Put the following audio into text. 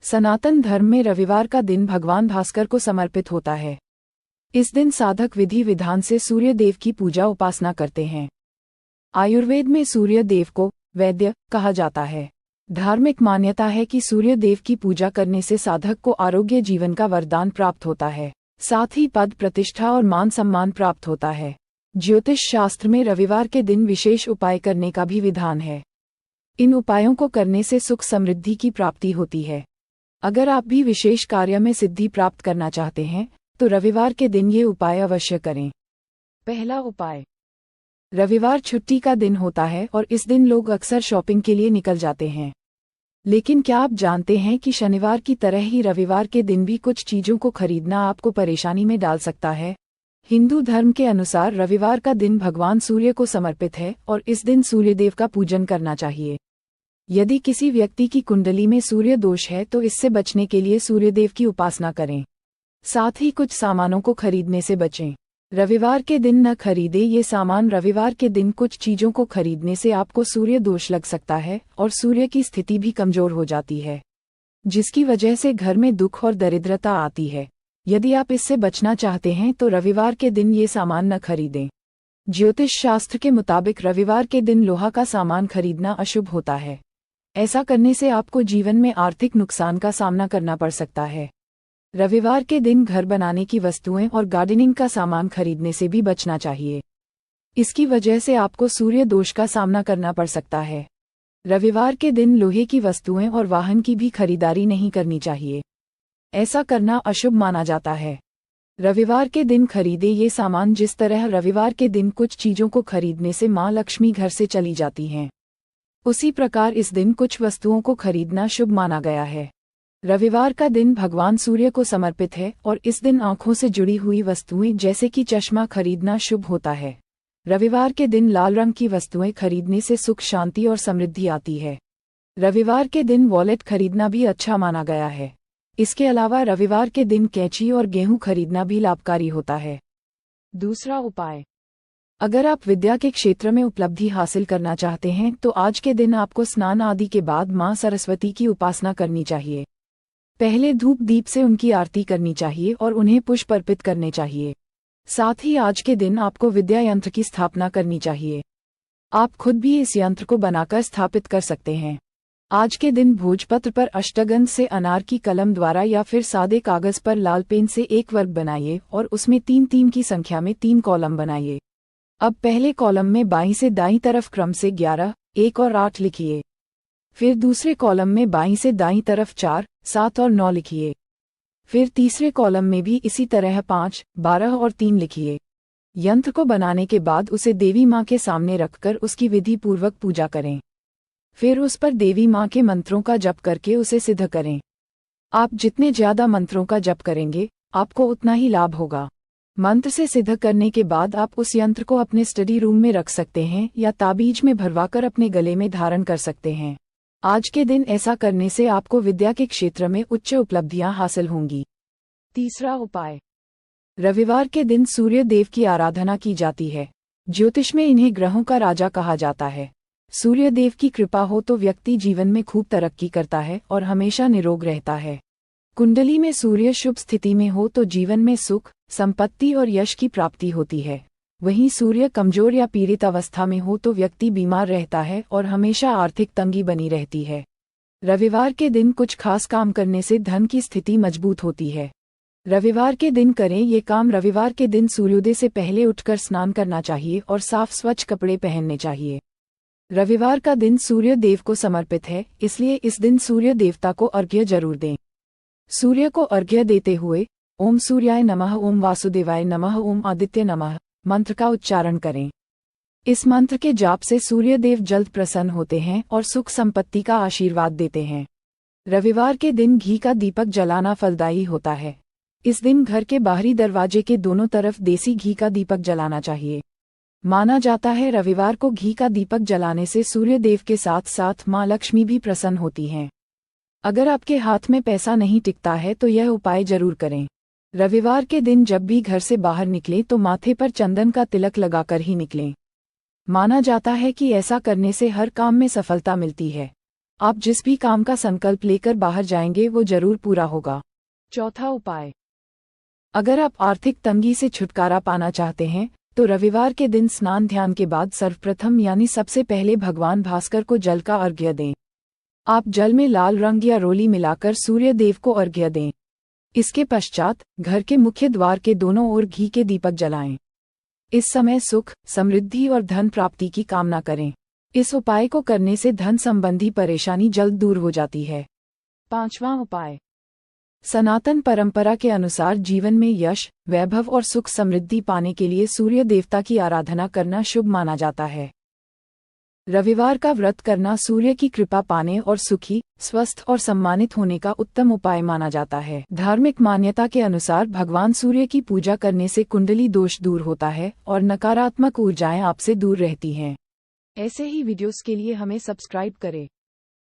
सनातन धर्म में रविवार का दिन भगवान भास्कर को समर्पित होता है। इस दिन साधक विधि विधान से सूर्य देव की पूजा उपासना करते हैं। आयुर्वेद में सूर्य देव को वैद्य कहा जाता है। धार्मिक मान्यता है कि सूर्य देव की पूजा करने से साधक को आरोग्य जीवन का वरदान प्राप्त होता है, साथ ही पद प्रतिष्ठा और मान सम्मान प्राप्त होता है। ज्योतिष शास्त्र में रविवार के दिन विशेष उपाय करने का भी विधान है। इन उपायों को करने से सुख समृद्धि की प्राप्ति होती है। अगर आप भी विशेष कार्य में सिद्धि प्राप्त करना चाहते हैं तो रविवार के दिन ये उपाय अवश्य करें। पहला उपाय, रविवार छुट्टी का दिन होता है और इस दिन लोग अक्सर शॉपिंग के लिए निकल जाते हैं। लेकिन क्या आप जानते हैं कि शनिवार की तरह ही रविवार के दिन भी कुछ चीजों को खरीदना आपको परेशानी में डाल सकता है। हिंदू धर्म के अनुसार रविवार का दिन भगवान सूर्य को समर्पित है और इस दिन सूर्यदेव का पूजन करना चाहिए। यदि किसी व्यक्ति की कुंडली में सूर्य दोष है तो इससे बचने के लिए सूर्यदेव की उपासना करें। साथ ही कुछ सामानों को खरीदने से बचें। रविवार के दिन न खरीदें ये सामान। रविवार के दिन कुछ चीजों को खरीदने से आपको सूर्य दोष लग सकता है और सूर्य की स्थिति भी कमजोर हो जाती है, जिसकी वजह से घर में दुख और दरिद्रता आती है। यदि आप इससे बचना चाहते हैं तो रविवार के दिन ये सामान न खरीदें। ज्योतिष शास्त्र के मुताबिक रविवार के दिन लोहा का सामान खरीदना अशुभ होता है। ऐसा करने से आपको जीवन में आर्थिक नुकसान का सामना करना पड़ सकता है। रविवार के दिन घर बनाने की वस्तुएं और गार्डनिंग का सामान खरीदने से भी बचना चाहिए। इसकी वजह से आपको सूर्य दोष का सामना करना पड़ सकता है। रविवार के दिन लोहे की वस्तुएं और वाहन की भी खरीदारी नहीं करनी चाहिए। ऐसा करना अशुभ माना जाता है। रविवार के दिन खरीदे ये सामान। जिस तरह रविवार के दिन कुछ चीजों को खरीदने से मां लक्ष्मी घर से चली जाती हैं, उसी प्रकार इस दिन कुछ वस्तुओं को खरीदना शुभ माना गया है। रविवार का दिन भगवान सूर्य को समर्पित है और इस दिन आंखों से जुड़ी हुई वस्तुएं जैसे कि चश्मा खरीदना शुभ होता है। रविवार के दिन लाल रंग की वस्तुएं खरीदने से सुख शांति और समृद्धि आती है। रविवार के दिन वॉलेट खरीदना भी अच्छा माना गया है। इसके अलावा रविवार के दिन कैंची और गेहूं खरीदना भी लाभकारी होता है। दूसरा उपाय, अगर आप विद्या के क्षेत्र में उपलब्धि हासिल करना चाहते हैं तो आज के दिन आपको स्नान आदि के बाद मां सरस्वती की उपासना करनी चाहिए। पहले धूप दीप से उनकी आरती करनी चाहिए और उन्हें पुष्प अर्पित करने चाहिए। साथ ही आज के दिन आपको विद्या यंत्र की स्थापना करनी चाहिए। आप खुद भी इस यंत्र को बनाकर स्थापित कर सकते हैं। आज के दिन भोजपत्र पर अष्टगंध से अनार की कलम द्वारा या फिर सादे कागज पर लाल पेन से एक वर्ग बनाइए और उसमें 3-3 की संख्या में 3 कॉलम बनाइए। अब पहले कॉलम में बाईं से दाईं तरफ क्रम से 11, 1 और 8 लिखिए। फिर दूसरे कॉलम में बाईं से दाईं तरफ 4, 7 और 9 लिखिए। फिर तीसरे कॉलम में भी इसी तरह 5, 12 और 3 लिखिए। यंत्र को बनाने के बाद उसे देवी मां के सामने रखकर उसकी विधि पूर्वक पूजा करें। फिर उस पर देवी मां के मंत्रों का जप करके उसे सिद्ध करें। आप जितने ज्यादा मंत्रों का जप करेंगे आपको उतना ही लाभ होगा। मंत्र से सिद्ध करने के बाद आप उस यंत्र को अपने स्टडी रूम में रख सकते हैं या ताबीज में भरवाकर अपने गले में धारण कर सकते हैं। आज के दिन ऐसा करने से आपको विद्या के क्षेत्र में उच्च उपलब्धियां हासिल होंगी। तीसरा उपाय, रविवार के दिन सूर्य देव की आराधना की जाती है। ज्योतिष में इन्हें ग्रहों का राजा कहा जाता है। सूर्य देव की कृपा हो तो व्यक्ति जीवन में खूब तरक्की करता है और हमेशा निरोग रहता है। कुंडली में सूर्य शुभ स्थिति में हो तो जीवन में सुख, संपत्ति और यश की प्राप्ति होती है। वहीं सूर्य कमजोर या पीड़ित अवस्था में हो तो व्यक्ति बीमार रहता है और हमेशा आर्थिक तंगी बनी रहती है। रविवार के दिन कुछ खास काम करने से धन की स्थिति मजबूत होती है। रविवार के दिन करें ये काम। रविवार के दिन सूर्योदय से पहले उठकर स्नान करना चाहिए और साफ स्वच्छ कपड़े पहनने चाहिए। रविवार का दिन सूर्य देव को समर्पित है, इसलिए इस दिन सूर्य देवता को अर्घ्य जरूर दें। सूर्य को अर्घ्य देते हुए ओम सूर्याय नमः, ओम वासुदेवाय नमः, ओम आदित्य नमः मंत्र का उच्चारण करें। इस मंत्र के जाप से सूर्य देव जल्द प्रसन्न होते हैं और सुख संपत्ति का आशीर्वाद देते हैं। रविवार के दिन घी का दीपक जलाना फलदायी होता है। इस दिन घर के बाहरी दरवाजे के दोनों तरफ देसी घी का दीपक जलाना चाहिए। माना जाता है रविवार को घी का दीपक जलाने से सूर्य देव के साथ साथ मां लक्ष्मी भी प्रसन्न होती हैं। अगर आपके हाथ में पैसा नहीं टिकता है तो यह उपाय जरूर करें। रविवार के दिन जब भी घर से बाहर निकलें तो माथे पर चंदन का तिलक लगाकर ही निकलें। माना जाता है कि ऐसा करने से हर काम में सफलता मिलती है। आप जिस भी काम का संकल्प लेकर बाहर जाएंगे वो जरूर पूरा होगा। चौथा उपाय, अगर आप आर्थिक तंगी से छुटकारा पाना चाहते हैं तो रविवार के दिन स्नान ध्यान के बाद सर्वप्रथम यानी सबसे पहले भगवान भास्कर को जल का अर्घ्य दें। आप जल में लाल रंग या रोली मिलाकर सूर्य देव को अर्घ्य दें। इसके पश्चात घर के मुख्य द्वार के दोनों ओर घी के दीपक जलाएं। इस समय सुख, समृद्धि और धन प्राप्ति की कामना करें। इस उपाय को करने से धन संबंधी परेशानी जल्द दूर हो जाती है। पांचवां उपाय, सनातन परंपरा के अनुसार जीवन में यश, वैभव और सुख समृद्धि पाने के लिए सूर्य देवता की आराधना करना शुभ माना जाता है। रविवार का व्रत करना सूर्य की कृपा पाने और सुखी, स्वस्थ और सम्मानित होने का उत्तम उपाय माना जाता है। धार्मिक मान्यता के अनुसार भगवान सूर्य की पूजा करने से कुंडली दोष दूर होता है और नकारात्मक ऊर्जाएं आपसे दूर रहती हैं। ऐसे ही वीडियोस के लिए हमें सब्सक्राइब करें।